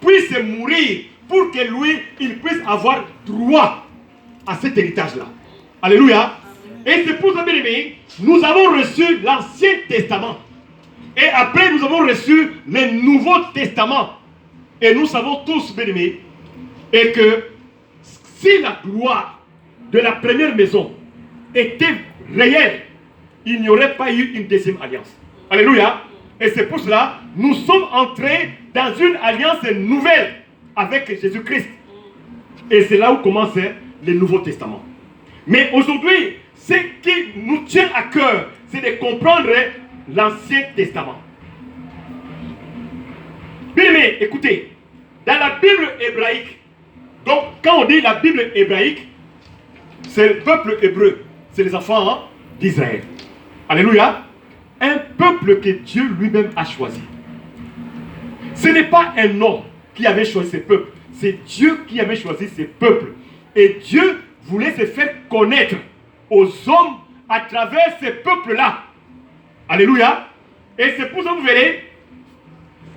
puisse mourir pour que lui, il puisse avoir droit à cet héritage-là. Alléluia. Et c'est pour ça, bien aimé, nous avons reçu l'Ancien Testament. Et après, nous avons reçu le Nouveau Testament. Et nous savons tous, bien aimé, et que si la gloire de la première maison était réelle, il n'y aurait pas eu une deuxième alliance. Alléluia. Et c'est pour cela que nous sommes entrés dans une alliance nouvelle avec Jésus-Christ. Et c'est là où commence le Nouveau Testament. Mais aujourd'hui, ce qui nous tient à cœur, c'est de comprendre l'Ancien Testament. Bien aimé, écoutez, dans la Bible hébraïque, donc quand on dit la Bible hébraïque, c'est le peuple hébreu, c'est les enfants d'Israël. Alléluia. Un peuple que Dieu lui-même a choisi. Ce n'est pas un homme qui avait choisi ce peuple, c'est Dieu qui avait choisi ce peuple. Et Dieu voulait se faire connaître aux hommes à travers ce peuple-là. Alléluia. Et c'est pour ça que vous verrez,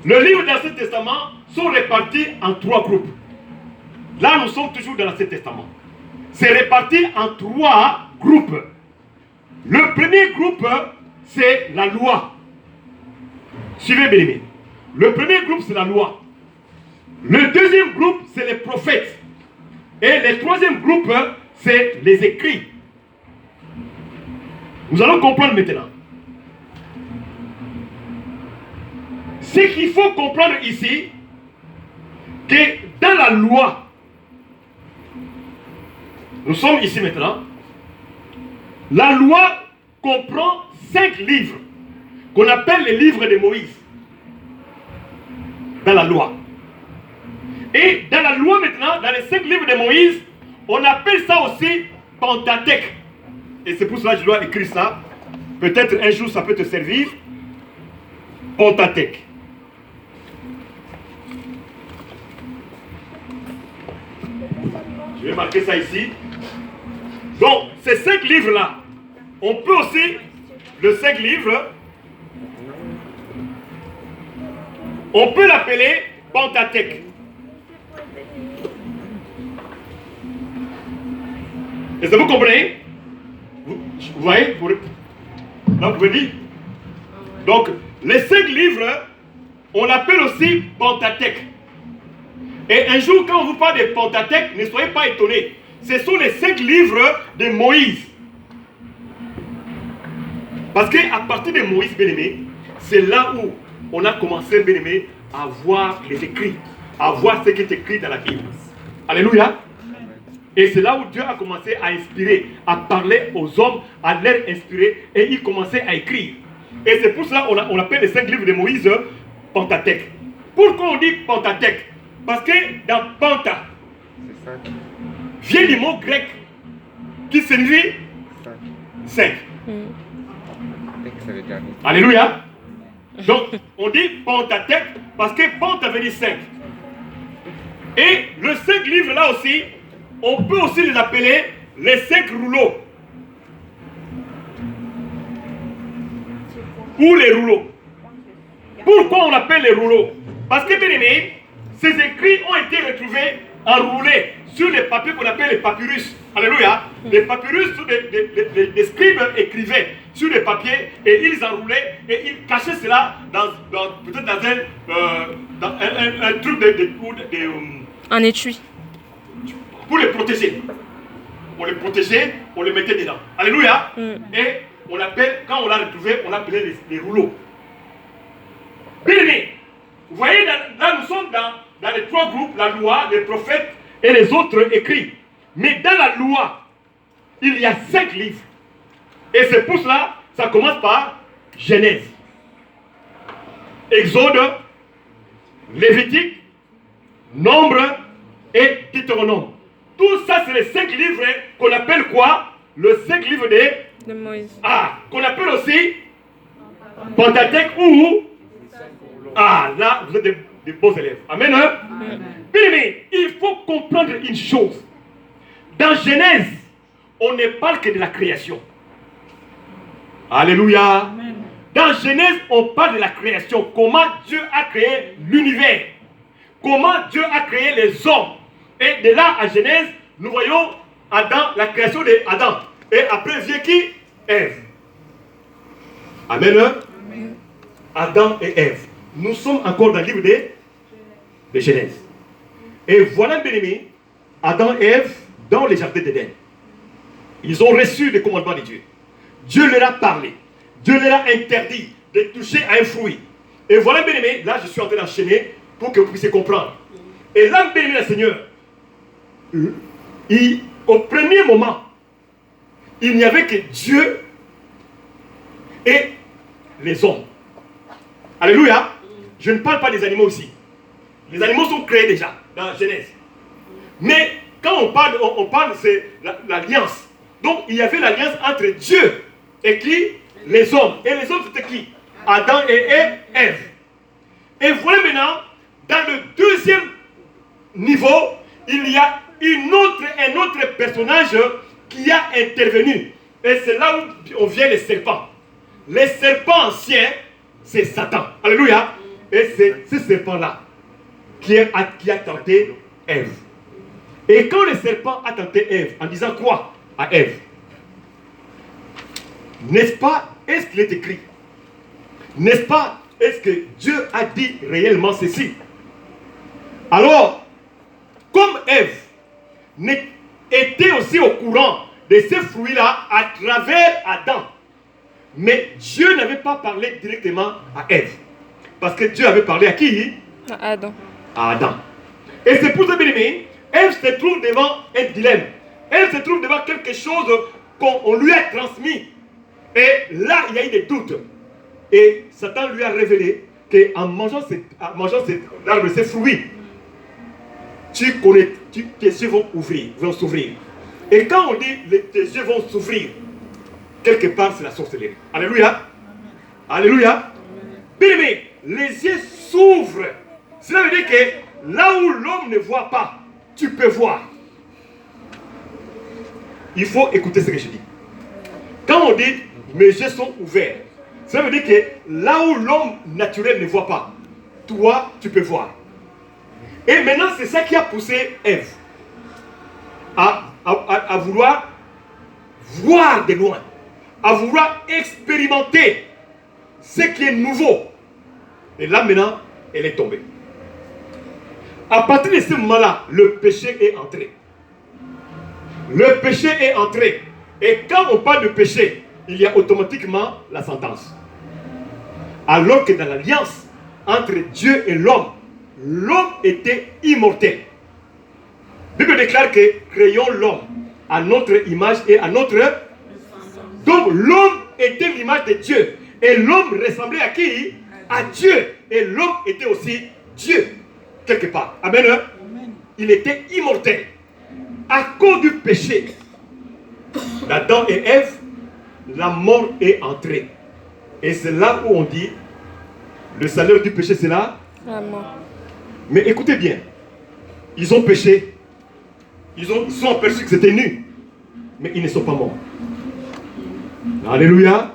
le livre de l'Ancien Testament sont répartis en 3 groupes. Là, nous sommes toujours dans l'Ancien Testament. C'est réparti en 3 groupes. Le premier groupe, c'est la loi. Suivez bien aimé. Le premier groupe, c'est la loi. Le deuxième groupe, c'est les prophètes. Et le troisième groupe, c'est les écrits. Nous allons comprendre maintenant. Ce qu'il faut comprendre ici, que dans la loi, nous sommes ici maintenant, la loi comprend 5 livres qu'on appelle les livres de Moïse. Dans la loi. Et dans la loi maintenant, dans les 5 livres de Moïse, on appelle ça aussi Pentateuque. Et c'est pour cela que je dois écrire ça. Peut-être un jour ça peut te servir. Pentateuque. Je vais marquer ça ici. Donc, ces 5 livres-là, on peut aussi, le 5 livres, on peut l'appeler Pentateuque. Est-ce que vous comprenez? Vous voyez? Là, vous pouvez dire. Donc, les 5 livres, on l'appelle aussi Pentateuque. Et un jour, quand on vous parle de Pentateuque, ne soyez pas étonnés. Ce sont les 5 livres de Moïse. Parce qu'à partir de Moïse, bien-aimé, c'est là où on a commencé, bien-aimé, à voir les écrits, à voir ce qui est écrit dans la Bible. Alléluia. Et c'est là où Dieu a commencé à inspirer, à parler aux hommes, à leur inspirer, et il commençait à écrire. Et c'est pour cela qu'on appelle les 5 livres de Moïse Pentateuque. Pourquoi on dit Pentateuque? Parce que dans Penta, vient du mot grec qui signifie 5. Alléluia. Donc, on dit Pentateuque parce que Penta veut dire 5. Et le 5 livres là aussi, on peut aussi les appeler les 5 rouleaux. Ou les rouleaux. Pourquoi on appelle les rouleaux? Parce que, bien aimé, ces écrits ont été retrouvés enroulés sur les papiers qu'on appelle les papyrus. Alléluia. Les papyrus, les scribes écrivaient sur les papiers et ils enroulaient et ils cachaient cela peut-être dans un truc un étui. Pour les protéger. On les protégeait, on les mettait dedans. Alléluia. Et on appelle, quand on l'a retrouvé, on appelait les rouleaux. Bien aimé, vous voyez, là nous sommes dans les 3 groupes, la loi, les prophètes et les autres écrits. Mais dans la loi, il y a 5 livres. Et c'est pour cela, ça commence par Genèse, Exode, Lévitique, Nombre et Deutéronome. Tout ça, c'est les 5 livres qu'on appelle quoi? Le 5 livres de Moïse. Qu'on appelle aussi Pentateuque ou... là, vous êtes des beaux élèves. Amen. Mais il faut comprendre une chose. Dans Genèse, on ne parle que de la création. Alléluia. Amen. Dans Genèse, on parle de la création. Comment Dieu a créé l'univers. comment Dieu a créé les hommes. Et de là à Genèse, nous voyons Adam, la création d'Adam. Et après vient qui? Ève. Amen. Amen. Adam et Ève. Nous sommes encore dans le livre de Genèse. Et voilà, bien aimé, Adam et Ève dans les jardins d'Éden. Ils ont reçu les commandements de Dieu. Dieu leur a parlé. Dieu leur a interdit de toucher à un fruit. Et voilà, bien aimé, là je suis en train d'enchaîner pour que vous puissiez comprendre. Et là, bien aimé, le Seigneur, au premier moment, il n'y avait que Dieu et les hommes. Alléluia. Je ne parle pas des animaux ici. Les animaux sont créés déjà dans Genèse. Mais quand on parle c'est l'alliance. Donc il y avait l'alliance entre Dieu et qui? Les hommes. Et les hommes c'était qui? Adam et Ève. Et voilà maintenant, dans le deuxième niveau, il y a un autre personnage qui a intervenu. Et c'est là où on vient les serpents. Les serpents anciens, c'est Satan. Alléluia. Et c'est ce serpent-là qui a tenté Ève. Et quand le serpent a tenté Ève, en disant quoi à Ève? N'est-ce pas, est-ce qu'il est écrit? N'est-ce pas, est-ce que Dieu a dit réellement ceci? Alors, comme Ève était aussi au courant de ces fruits-là à travers Adam, mais Dieu n'avait pas parlé directement à Ève. Parce que Dieu avait parlé à qui? À Adam. À Adam. Et c'est pour ça, bien aimé, Ève se trouve devant un dilemme. Elle se trouve devant quelque chose qu'on lui a transmis. Et là, il y a eu des doutes. Et Satan lui a révélé qu'en mangeant cet arbre, ces fruits, tes yeux vont s'ouvrir. Et quand on dit tes yeux vont s'ouvrir, quelque part, c'est la sorcellerie. Alléluia. Alléluia. Bien aimé, les yeux s'ouvrent. Cela veut dire que là où l'homme ne voit pas, tu peux voir. Il faut écouter ce que je dis. Quand on dit mes yeux sont ouverts, ça veut dire que là où l'homme naturel ne voit pas, toi, tu peux voir. Et maintenant, c'est ça qui a poussé Ève à vouloir voir de loin, à vouloir expérimenter ce qui est nouveau. Et là, maintenant, elle est tombée. À partir de ce moment-là, le péché est entré. Le péché est entré. Et quand on parle de péché, il y a automatiquement la sentence. Alors que dans l'alliance entre Dieu et l'homme, l'homme était immortel. La Bible déclare que créons l'homme à notre image et à notre... Donc l'homme était l'image de Dieu. Et l'homme ressemblait à qui? À Dieu. Et l'homme était aussi Dieu, quelque part. Amen. Amen. Il était immortel. À cause du péché d'Adam et Ève, la mort est entrée. Et c'est là où on dit, le salaire du péché, c'est là. La mort. Mais écoutez bien, ils ont péché. Ils sont aperçus que c'était nu. Mais ils ne sont pas morts. Alléluia.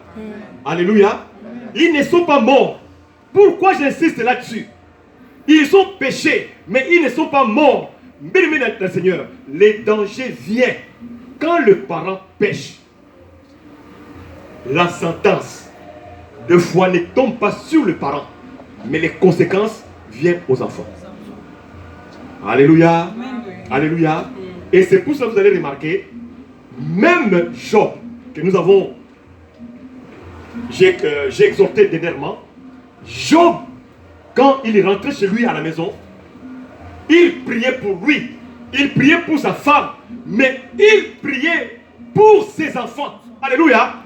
Alléluia. Ils ne sont pas morts. Pourquoi j'insiste là-dessus? Ils ont péché, mais ils ne sont pas morts. Bien aimé dans le Seigneur, les dangers viennent quand le parent pêche. La sentence de foi ne tombe pas sur le parent, mais les conséquences viennent aux enfants. Alléluia. Alléluia. Et c'est pour ça que vous allez remarquer, même Job, que nous avons, j'ai exhorté dernièrement, Job, quand il est rentré chez lui à la maison, il priait pour lui, il priait pour sa femme, mais il priait pour ses enfants. Alléluia.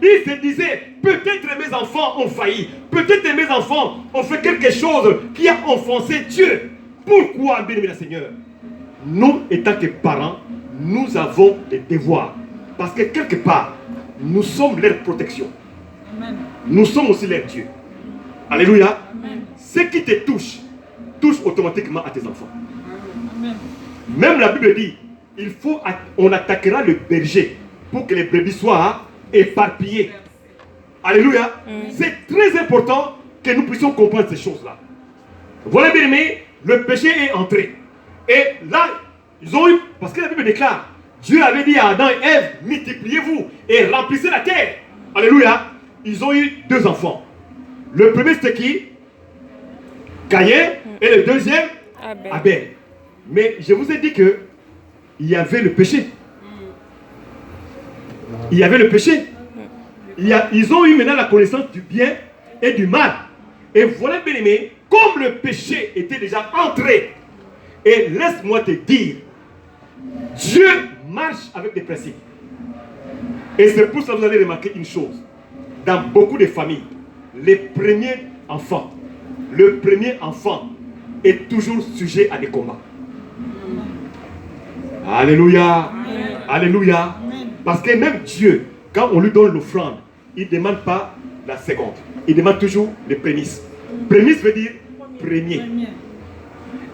Il se disait, peut-être mes enfants ont failli, peut-être mes enfants ont fait quelque chose qui a offensé Dieu. Pourquoi, bien-aimé Seigneur? Nous, étant que parents, nous avons des devoirs. Parce que quelque part, nous sommes leur protection. Amen. Nous sommes aussi leur Dieu. Alléluia. Amen. Ce qui te touche automatiquement à tes enfants. Amen. Même la Bible dit, on attaquera le berger pour que les brebis soient éparpillées. Alléluia. C'est très important que nous puissions comprendre ces choses-là. Voilà, bien aimé, le péché est entré. Et là, ils ont eu, parce que la Bible déclare, Dieu avait dit à Adam et Ève, multipliez-vous et remplissez la terre. Alléluia. Ils ont eu 2 enfants. Le premier c'était qui? Caïn. Et le deuxième? Abel. Mais je vous ai dit que il y avait le péché. Il y avait le péché. Ils ont eu maintenant la connaissance du bien et du mal. Et voilà, bien aimé, comme le péché était déjà entré, et laisse-moi te dire, Dieu marche avec des principes. Et c'est pour ça que vous allez remarquer une chose. Dans beaucoup de familles, le premier enfant est toujours sujet à des combats. Alléluia. Amen. Alléluia. Amen. Parce que même Dieu, quand on lui donne l'offrande, il ne demande pas la seconde. Il demande toujours les prémices. Prémices veut dire premier.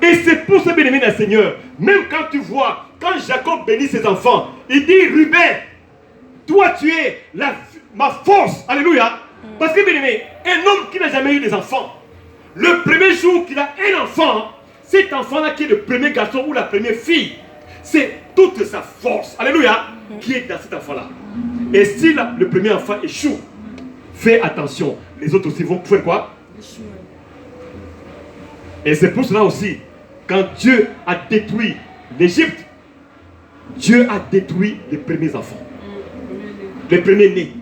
Et c'est pour ça, bien-aimé d'un Seigneur, même quand tu vois, quand Jacob bénit ses enfants, il dit, Ruben, toi tu es ma force. Alléluia. Parce que, bien-aimé, un homme qui n'a jamais eu des enfants, le premier jour qu'il a un enfant, cet enfant-là qui est le premier garçon ou la première fille, c'est toute sa force, alléluia, qui est dans cet enfant-là. Et si le premier enfant échoue, fais attention, les autres aussi vont faire quoi? Et c'est pour cela aussi, quand Dieu a détruit l'Égypte, Dieu a détruit les premiers enfants, les premiers nés.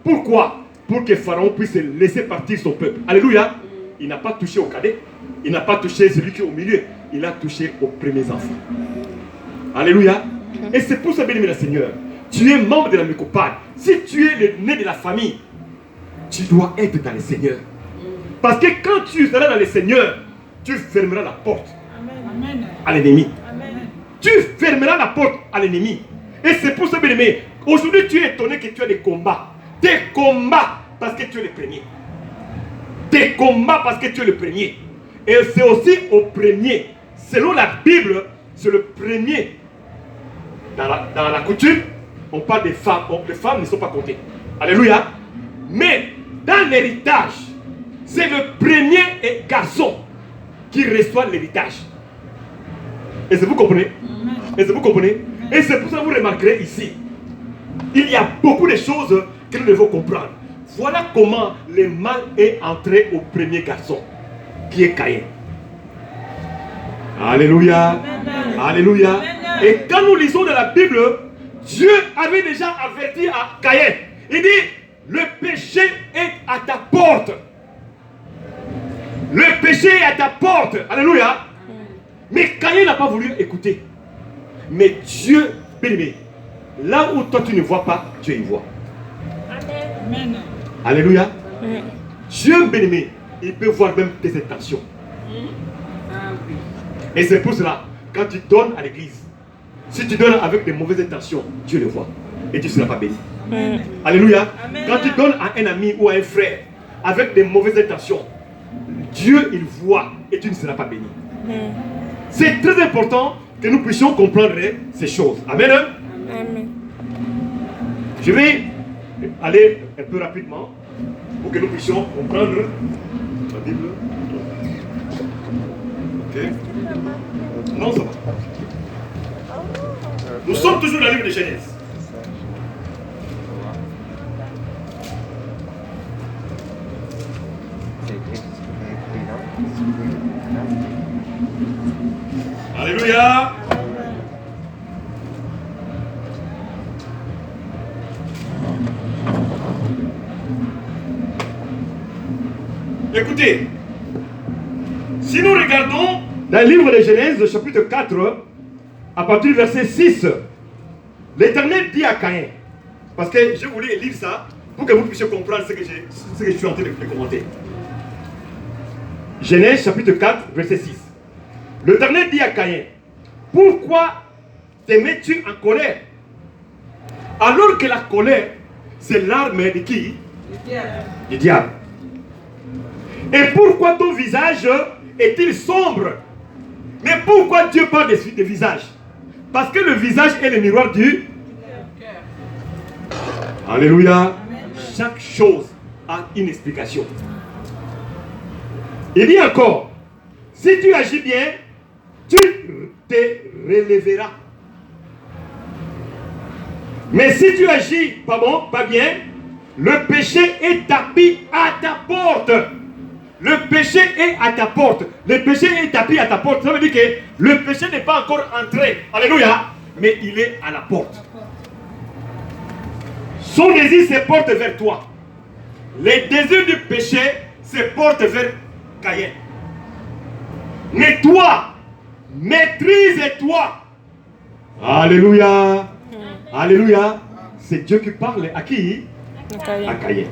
Pourquoi? Pour que Pharaon puisse laisser partir son peuple. Alléluia. Il n'a pas touché au cadet, il n'a pas touché celui qui est au milieu, il a touché aux premiers enfants. Alléluia. Et c'est pour ça, bien-aimé le Seigneur, tu es membre de la mycopale. Si tu es le né de la famille, tu dois être dans le Seigneur. Parce que quand tu seras dans le Seigneur, tu fermeras la porte à l'ennemi. Tu fermeras la porte à l'ennemi. Et c'est pour ça, bien-aimé, aujourd'hui tu es étonné que tu as des combats. Des combats parce que tu es le premier. Des combats parce que tu es le premier. Et c'est aussi au premier. Selon la Bible, c'est le premier. Dans la coutume, on parle des femmes. Les femmes ne sont pas comptées. Alléluia. Mais dans l'héritage, c'est le premier garçon qui reçoit l'héritage. Est-ce que vous comprenez? Est-ce que vous comprenez? Et c'est pour ça que vous remarquerez ici, il y a beaucoup de choses que nous devons comprendre. Voilà comment le mal est entré au premier garçon, qui est Caïn. Alléluia. Amen. Alléluia. Amen. Et quand nous lisons dans la Bible, Dieu avait déjà averti à Caïn. Il dit, le péché est à ta porte. Le péché est à ta porte. Alléluia. Mais Caïn n'a pas voulu écouter. Mais Dieu, bien-aimé, là où toi tu ne vois pas, Dieu y voit. Amen. Alléluia. Dieu, bien-aimé, il peut voir même tes intentions. Et c'est pour cela, quand tu donnes à l'église, si tu donnes avec de mauvaises intentions, Dieu le voit. Et tu ne seras pas béni. Alléluia. Amen. Quand tu donnes à un ami ou à un frère avec de mauvaises intentions, Dieu il voit et tu ne seras pas béni. C'est très important que nous puissions comprendre ces choses. Amen. Amen. Je vais aller un peu rapidement pour que nous puissions comprendre la Bible. Ok. Non, ça va. Nous sommes toujours dans le livre de Genèse. Alléluia. Écoutez, si nous regardons dans le livre de Genèse, chapitre 4, à partir du verset 6, l'Éternel dit à Caïn, parce que je voulais lire ça pour que vous puissiez comprendre ce que je suis en train de commenter. Genèse, chapitre 4, verset 6. L'Éternel dit à Caïn, pourquoi te mets-tu en colère? Alors que la colère, c'est l'arme de qui? Du diable. Et pourquoi ton visage est-il sombre? Mais pourquoi Dieu parle de visage? Parce que le visage est le miroir du cœur. Alléluia. Amen. Chaque chose a une explication. Il dit encore, Si tu agis bien, tu te relèveras. Mais si tu agis pas bien, le péché est tapis à ta porte. Le péché est à ta porte. Le péché est tapis à ta porte. Ça veut dire que le péché n'est pas encore entré. Alléluia. Mais il est à la porte. Son désir se porte vers toi. Les désirs du péché se portent vers Caïn. Mais toi, maîtrise-toi. Alléluia. Alléluia. C'est Dieu qui parle à qui? À Caïn.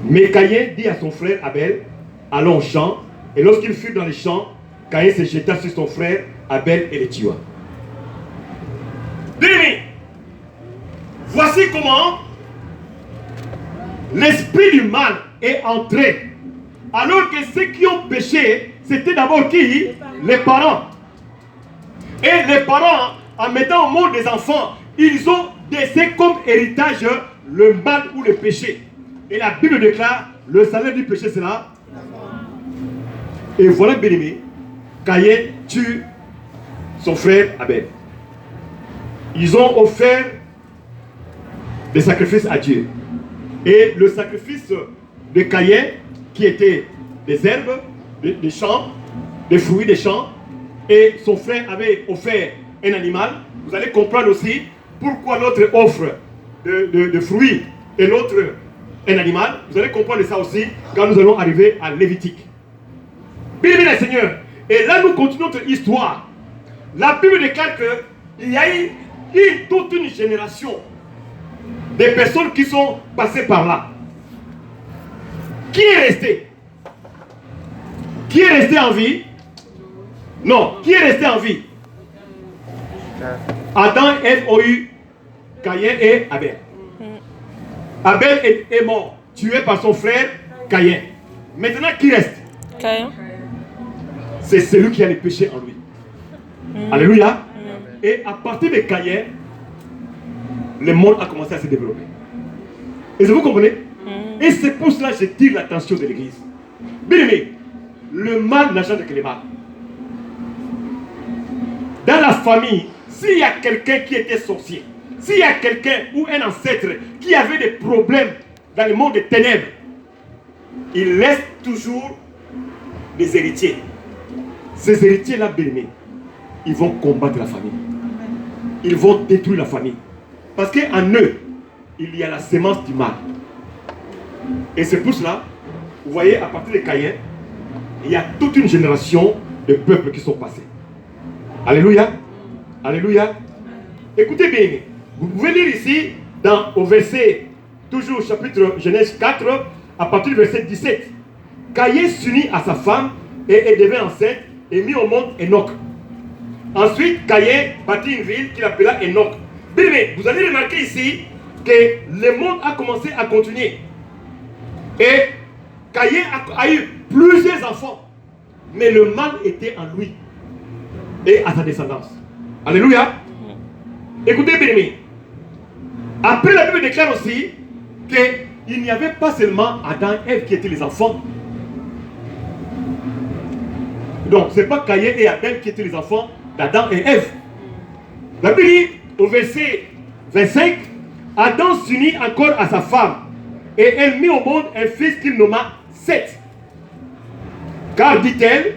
Mais Caïn dit à son frère Abel, allons au champ. Et lorsqu'il fut dans les champs, Caïn se jeta sur son frère Abel et le tua. Bien-aimés, voici comment l'esprit du mal est entré. Alors que ceux qui ont péché, c'était d'abord qui? Les parents. Et les parents, en mettant au monde des enfants, ils ont laissé comme héritage le mal ou le péché. Et la Bible déclare, le salaire du péché c'est là. Et voilà, bien-aimé, Caïn tue son frère Abel. Ils ont offert des sacrifices à Dieu. Et le sacrifice de Caïn, qui était des herbes, des champs, des fruits des champs, et son frère avait offert un animal. Vous allez comprendre aussi pourquoi l'autre offre de fruits et l'autre un animal. Vous allez comprendre ça aussi quand nous allons arriver à Lévitique. Bien aimé le Seigneur. Et là nous continuons notre histoire. La Bible déclare qu'il y a eu toute une génération de personnes qui sont passées par là. Qui est resté? Qui est resté en vie? Non, qui est resté en vie? Adam et Ève ont eu Caïn et Abel. Abel est mort, tué par son frère Caïn. Maintenant, qui reste? Caïn. C'est celui qui a le péché en lui. Alléluia. Et à partir de Caïn, le monde a commencé à se développer. Et vous comprenez? Et c'est pour cela que je tire l'attention de l'église. Bien aimé, le mal n'a jamais que le mal. Dans la famille, s'il y a quelqu'un qui était sorcier, s'il y a quelqu'un ou un ancêtre qui avait des problèmes dans le monde des ténèbres, il laisse toujours des héritiers. Ces héritiers-là, bien aimés, ils vont combattre la famille. Ils vont détruire la famille. Parce qu'en eux, il y a la sémence du mal. Et c'est pour cela, vous voyez, à partir de Caïn, il y a toute une génération de peuples qui sont passés. Alléluia. Alléluia. Écoutez bien, vous pouvez lire ici, au verset, toujours chapitre Genèse 4, à partir du verset 17. Caïn s'unit à sa femme et elle devint enceinte et mit au monde Enoch. Ensuite, Caïn bâtit une ville qu'il appela Enoch. Bien, mais vous allez remarquer ici que le monde a commencé à continuer. Et Caïn a eu plusieurs enfants. Mais le mal était en lui et à sa descendance. Alléluia. Écoutez bien aimé. Après la Bible déclare aussi qu'il n'y avait pas seulement Adam et Ève qui étaient les enfants. Donc ce n'est pas Caïn et Abel qui étaient les enfants d'Adam et Ève. La Bible dit au verset 25, Adam s'unit encore à sa femme et elle mit au monde un fils qu'il nomma Seth. Car dit-elle,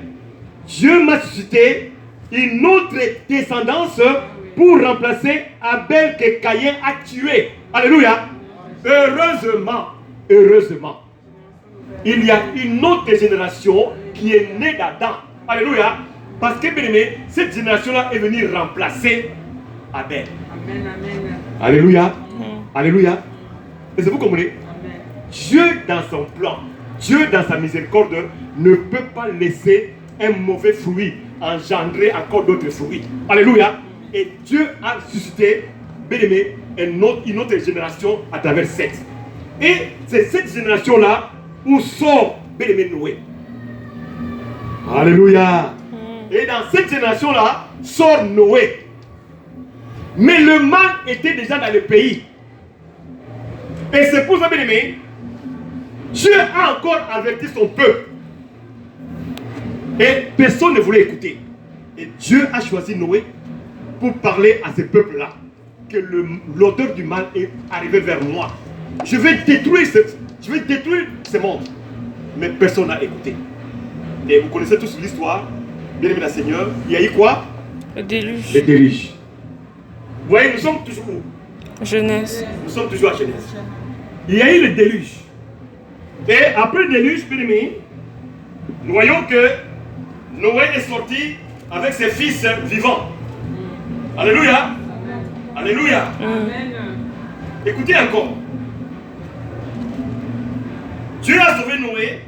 Dieu m'a suscité une autre descendance pour remplacer Abel que Caïn a tué. Alléluia. Heureusement, heureusement, il y a une autre génération qui est née d'Adam. Alléluia. Parce que, bien aimé, cette génération-là est venue remplacer Abel. Amen, amen. Alléluia. Alléluia. Est-ce que vous comprenez? Amen. Dieu, dans son plan, Dieu, dans sa miséricorde, ne peut pas laisser un mauvais fruit engendrer encore d'autres fruits. Alléluia. Et Dieu a suscité, bien aimé, une autre génération à travers Seth. Et c'est cette génération-là où sort, bien aimé, Noé. Alléluia. Et dans cette génération-là sort Noé. Mais le mal était déjà dans le pays. Et c'est pour ça, bien aimé, Dieu a encore averti son peuple. Et personne ne voulait écouter. Et Dieu a choisi Noé pour parler à ce peuple-là. Que l'odeur du mal est arrivée vers moi. Je vais détruire ce monde. Mais personne n'a écouté. Et vous connaissez tous l'histoire. Bien aimé la Seigneur, il y a eu quoi? Le déluge. Le déluge. Vous voyez, nous sommes toujours où? Genèse. Nous sommes toujours à Genèse. Il y a eu le déluge. Et après le déluge, bien aimé, nous voyons que Noé est sorti avec ses fils vivants. Alléluia. Alléluia. Écoutez encore. Dieu a sauvé Noé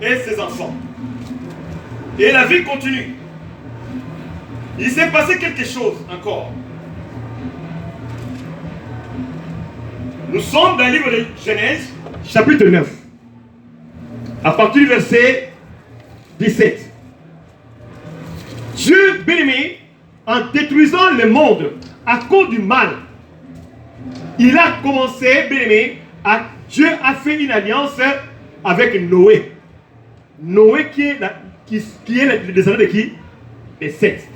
et ses enfants. Et la vie continue. Il s'est passé quelque chose encore. Nous sommes dans le livre de Genèse, chapitre 9. À partir du verset 17. Dieu, bien-aimé, en détruisant le monde à cause du mal, il a commencé, bien-aimé, Dieu a fait une alliance avec Noé. Noé qui est le descendant de qui? De Seth.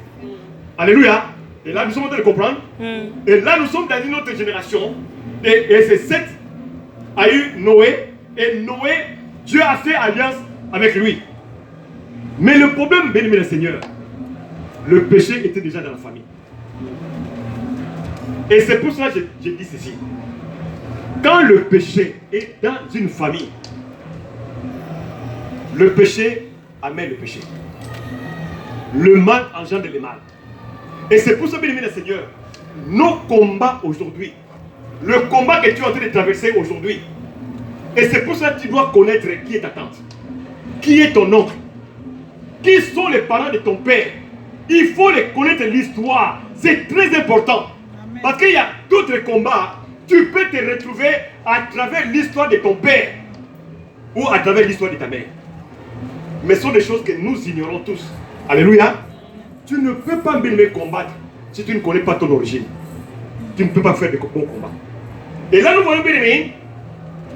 Alléluia. Et là, nous sommes en train de comprendre. Et là, nous sommes dans une autre génération. Et c'est Seth a eu Noé. Et Noé, Dieu a fait alliance avec lui. Mais le problème, bien aimé le Seigneur, le péché était déjà dans la famille. Et c'est pour cela que j'ai dit ceci. Quand le péché est dans une famille, le péché amène le péché. Le mal engendre le mal. Et c'est pour ça, bien aimé le Seigneur, nos combats aujourd'hui, le combat que tu es en train de traverser aujourd'hui, et c'est pour ça que tu dois connaître qui est ta tante, qui est ton oncle, qui sont les parents de ton père. Il faut les connaître l'histoire. C'est très important. Amen. Parce qu'il y a d'autres combats. Tu peux te retrouver à travers l'histoire de ton père ou à travers l'histoire de ta mère. Mais ce sont des choses que nous ignorons tous. Alléluia. Tu ne peux pas bien combattre si tu ne connais pas ton origine. Tu ne peux pas faire de bons combats. Et là, nous voyons bien aimé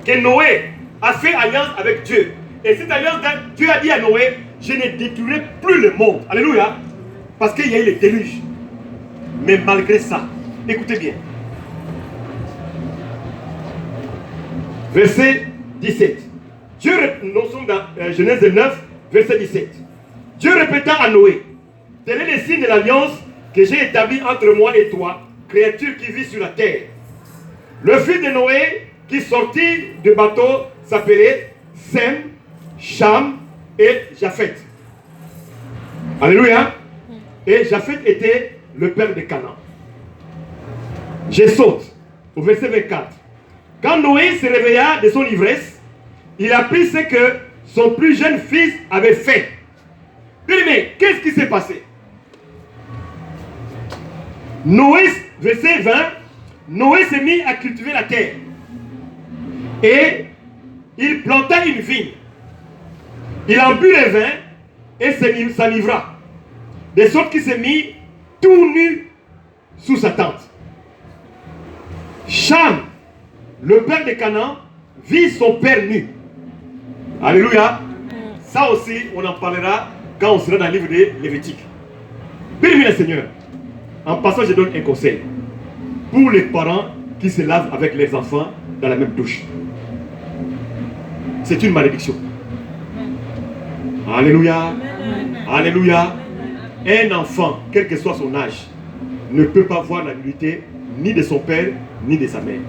que Noé a fait alliance avec Dieu. Et cette alliance, Dieu a dit à Noé, je ne détruirai plus le monde. Alléluia. Parce qu'il y a eu le déluge. Mais malgré ça, écoutez bien. Verset 17. Nous sommes dans Genèse 9, verset 17. Dieu répéta à Noé, tel est le signe de l'alliance que j'ai établi entre moi et toi, créature qui vit sur la terre. Le fils de Noé qui sortit du bateau s'appelait Sem, Cham et Japheth. Alléluia. Et Japheth était le père de Canaan. Je saute au verset 24. Quand Noé se réveilla de son ivresse, il apprit ce que son plus jeune fils avait fait. Mais qu'est-ce qui s'est passé? Noé, verset 20, Noé s'est mis à cultiver la terre. Et il planta une vigne. Il en but le vin et s'enivra. De sorte qu'il s'est mis tout nu sous sa tente. Cham, le père de Canaan, vit son père nu. Alléluia. Ça aussi, on en parlera quand on sera dans le livre de Lévitique. Bien-aimé le Seigneur, en passant, je donne un conseil. Pour les parents qui se lavent avec les enfants dans la même douche. C'est une malédiction. Alléluia. Alléluia. Un enfant, quel que soit son âge, ne peut pas voir la nudité ni de son père, ni de sa mère.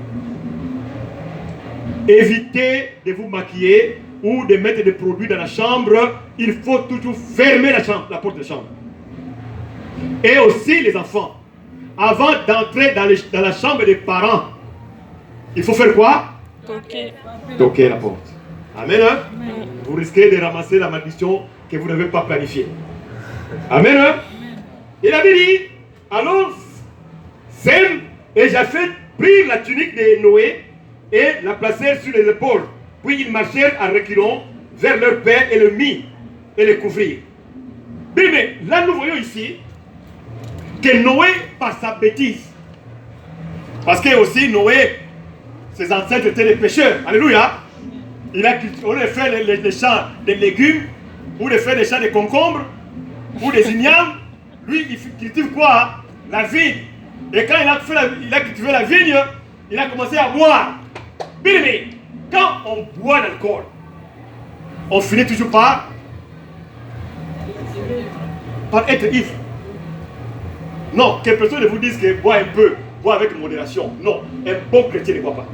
Évitez de vous maquiller ou de mettre des produits dans la chambre. Il faut toujours fermer la porte de la chambre. Et aussi les enfants, avant d'entrer dans la chambre des parents, il faut faire quoi? Toquer la porte. Amen. Hein? Amen. Vous risquez de ramasser la malédiction que vous n'avez pas planifiée. Amen. Hein? Il avait dit, alors Sem et Japheth prirent la tunique de Noé et la placèrent sur les épaules. Puis ils marchèrent à reculons vers leur père et le mit et le couvrirent. Mais là nous voyons ici que Noé, par sa bêtise, parce que aussi Noé, ses ancêtres étaient des pêcheurs. Alléluia. On a fait les champs de légumes ou de faire des champs de concombres. pour des ignames, lui, il cultive quoi? La vigne. Et quand il a cultivé la vigne, il a commencé à boire. Bien aimé, quand on boit l'alcool, on finit toujours par être ivre. Non, que personne ne vous dise que bois un peu, bois avec modération. Non, un bon chrétien ne boit pas.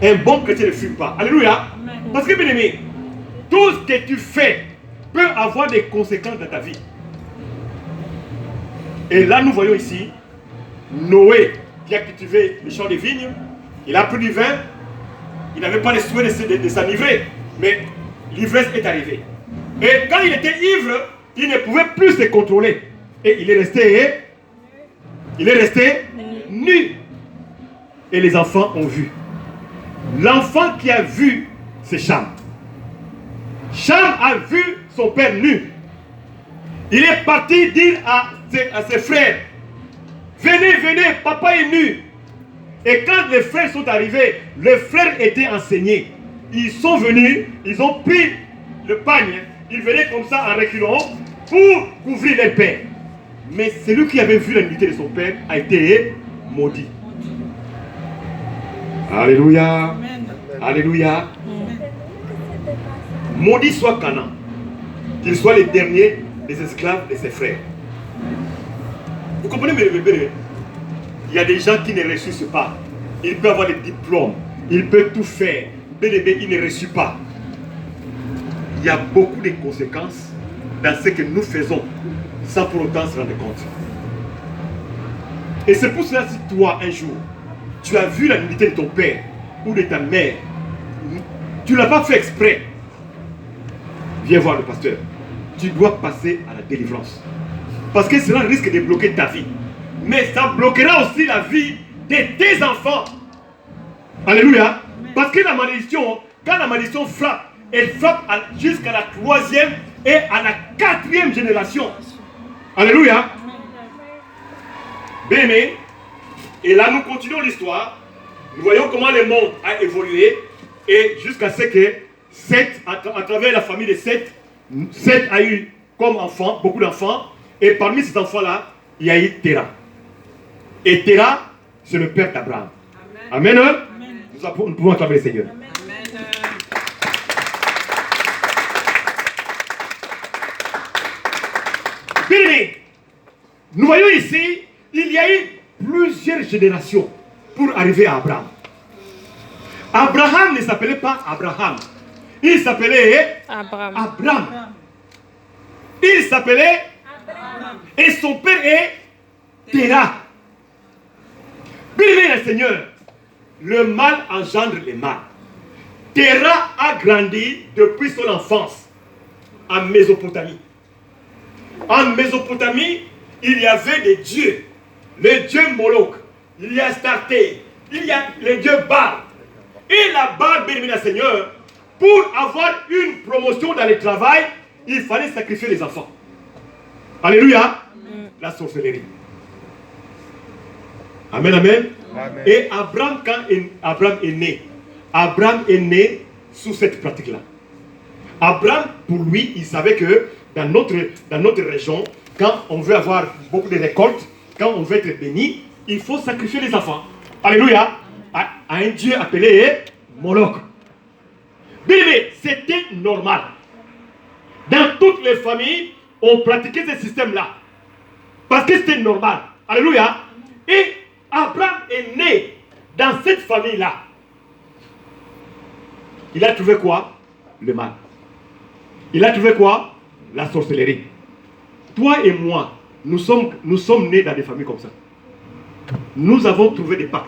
Un bon chrétien ne fume pas. Alléluia. Parce que bien aimé, tout ce que tu fais peut avoir des conséquences dans ta vie. Et là, nous voyons ici Noé qui a cultivé le champ de vignes. Il a pris du vin. Il n'avait pas le souhait de s'enivrer. Mais l'ivresse est arrivée. Et quand il était ivre, il ne pouvait plus se contrôler. Et il est resté nu. Et les enfants ont vu. L'enfant qui a vu, c'est Cham. Cham a vu son père nu. Il est parti dire à ses frères, venez, venez, papa est nu. Et quand les frères sont arrivés, les frères étaient enseignés. Ils sont venus, ils ont pris le pagne, ils venaient comme ça en reculant pour couvrir leur père. Mais celui qui avait vu la nudité de son père a été maudit. Alléluia. Amen. Alléluia. Maudit soit Canaan, qu'il soit le dernier des esclaves de ses frères. Vous comprenez, mes bébés? Il y a des gens qui ne réussissent pas. Il peut avoir des diplômes, il peut tout faire. Bébé, il ne réussit pas. Il y a beaucoup de conséquences dans ce que nous faisons sans pour autant se rendre compte. Et c'est pour cela, si toi, un jour, tu as vu la nudité de ton père ou de ta mère, tu ne l'as pas fait exprès, viens voir le pasteur. Tu dois passer à la délivrance. Parce que cela risque de bloquer ta vie. Mais ça bloquera aussi la vie de tes enfants. Alléluia. Parce que la malédiction, quand la malédiction frappe, elle frappe jusqu'à la 3e et à la 4e génération. Alléluia. Bien aimé. Et là, nous continuons l'histoire. Nous voyons comment le monde a évolué. Et jusqu'à ce que Seth, à travers la famille de Seth, Seth a eu comme enfant, beaucoup d'enfants. Et parmi ces enfants-là, il y a eu Terah. Et Terah, c'est le père d'Abraham. Amen. Amen. Nous pouvons acclamer le Seigneur. Amen. Bien aimé, nous voyons ici, il y a eu plusieurs générations pour arriver à Abraham. Abraham ne s'appelait pas Abraham. Il s'appelait Abraham. Il s'appelait Abraham. Et son père est Terah. Bien aimé le Seigneur, le mal engendre le mal. Terah a grandi depuis son enfance en Mésopotamie. En Mésopotamie, il y avait des dieux. Le dieu Moloch, il y a Astarté, il y a le dieu Baal. Et la Baal, bien aimé le Seigneur, pour avoir une promotion dans le travail, il fallait sacrifier les enfants. Alléluia. La sorcellerie. Amen, amen. Amen. Et Abraham, quand Abraham est né sous cette pratique-là. Abraham, pour lui, il savait que dans notre région, quand on veut avoir beaucoup de récoltes, quand on veut être béni, il faut sacrifier les enfants. Alléluia. À un dieu appelé Moloch. Bien aimé, c'était normal. Dans toutes les familles, on pratiquait ce système-là. Parce que c'était normal. Alléluia. Et Abraham est né dans cette famille-là. Il a trouvé quoi? Le mal. Il a trouvé quoi? La sorcellerie. Toi et moi, nous sommes nés dans des familles comme ça. Nous avons trouvé des pactes.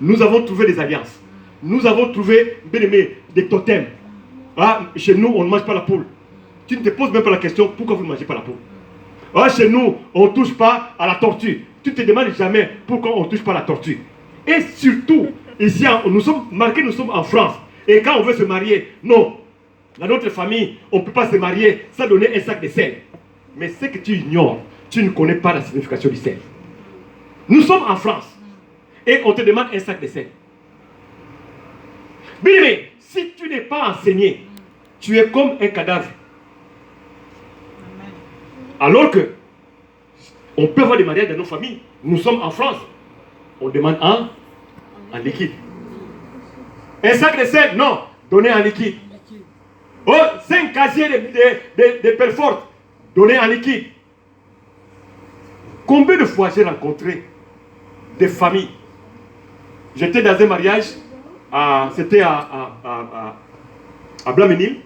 Nous avons trouvé des alliances. Nous avons trouvé, bien aimé, des totems. Ah, chez nous, on ne mange pas la poule. Tu ne te poses même pas la question, pourquoi vous ne mangez pas la poule? Ah, chez nous, on ne touche pas à la tortue. Tu ne te demandes jamais pourquoi on ne touche pas à la tortue. Et surtout, ici, nous sommes en France. Et quand on veut se marier, non. Dans notre famille, on ne peut pas se marier sans donner un sac de sel. Mais ce que tu ignores, tu ne connais pas la signification du sel. Nous sommes en France. Et on te demande un sac de sel. Mais si tu n'es pas enseigné, tu es comme un cadavre. Alors que, on peut avoir des mariages dans nos familles. Nous sommes en France. On demande en liquide. Un sac de sel, non. Donnez en liquide. Oh, 5 casiers de pelles fortes. Donnez en liquide. Combien de fois j'ai rencontré des familles? J'étais dans un mariage, c'était à Blaménil,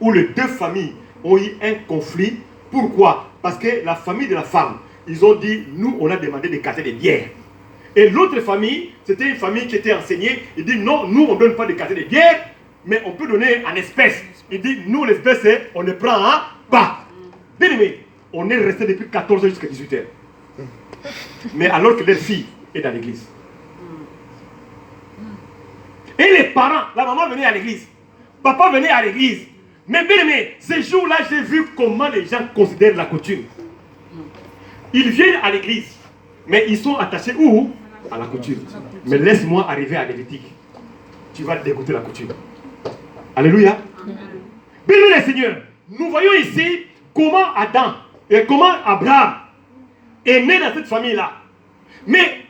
où les deux familles ont eu un conflit. Pourquoi? Parce que la famille de la femme, ils ont dit, nous, on a demandé de casser des bières. Et l'autre famille, c'était une famille qui était enseignée. Il dit, non, nous, on ne donne pas de casser des bières, mais on peut donner en espèces. Il dit, nous, l'espèce, on ne prend pas. Bien aimé, on est resté depuis 14 h jusqu'à 18 h. Mais alors que leur fille est dans l'église. Et les parents, la maman venait à l'église. Papa venait à l'église. Mais bien aimé, ces jours-là, j'ai vu comment les gens considèrent la coutume. Ils viennent à l'église, mais ils sont attachés où? À la coutume. Mais laisse-moi arriver à Lévitique. Tu vas dégoûter la coutume. Alléluia. Bien aimé les seigneurs, nous voyons ici comment Adam et comment Abraham est né dans cette famille-là. Mais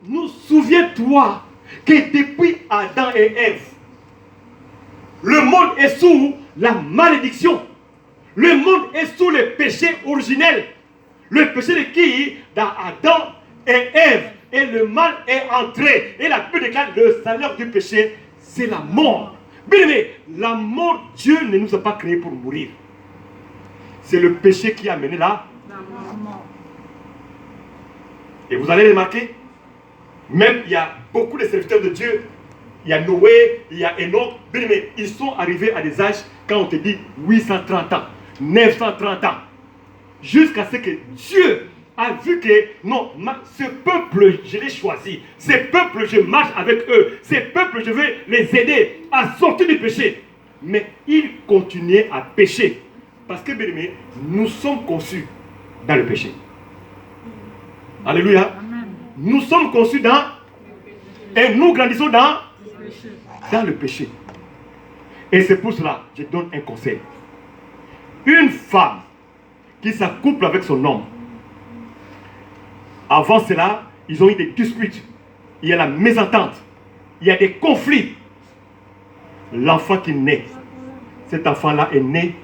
nous souviens-toi que depuis Adam et Ève, le monde est sous la malédiction. Le monde est sous le péché originel. Le péché de qui? Dans Adam et Ève. Et le mal est entré. Et la Bible déclare le salaire du péché, c'est la mort. Bien aimé, la mort, Dieu ne nous a pas créés pour mourir. C'est le péché qui a mené là. Et vous allez remarquer, même il y a beaucoup de serviteurs de Dieu. Il y a Noé, il y a Enoch. Bien aimé, ils sont arrivés à des âges, quand on te dit 830 ans, 930 ans. Jusqu'à ce que Dieu a vu que non, ce peuple, je l'ai choisi. Ce peuple, je marche avec eux. Ce peuple, je vais les aider à sortir du péché. Mais ils continuaient à pécher. Parce que, bien aimé, nous sommes conçus dans le péché. Alléluia. Nous sommes conçus dans... Et nous grandissons dans le péché. Et c'est pour cela que je donne un conseil. Une femme qui s'accouple avec son homme, avant cela, ils ont eu des disputes. Il y a la mésentente. Il y a des conflits. L'enfant qui naît, cet enfant-là est né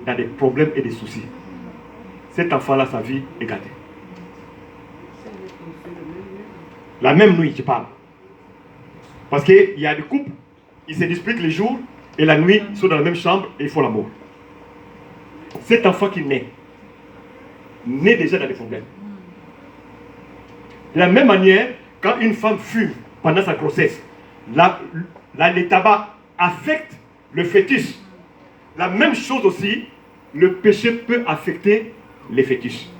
dans des problèmes et des soucis. Cet enfant-là, sa vie est gâtée. La même nuit, je parle. Parce qu'il y a des couples, ils se disputent les jours, et la nuit, ils sont dans la même chambre et ils font l'amour. Cet enfant qui naît déjà dans des problèmes. De la même manière, quand une femme fume pendant sa grossesse, les tabacs affectent le fœtus. La même chose aussi, le péché peut affecter les fœtus.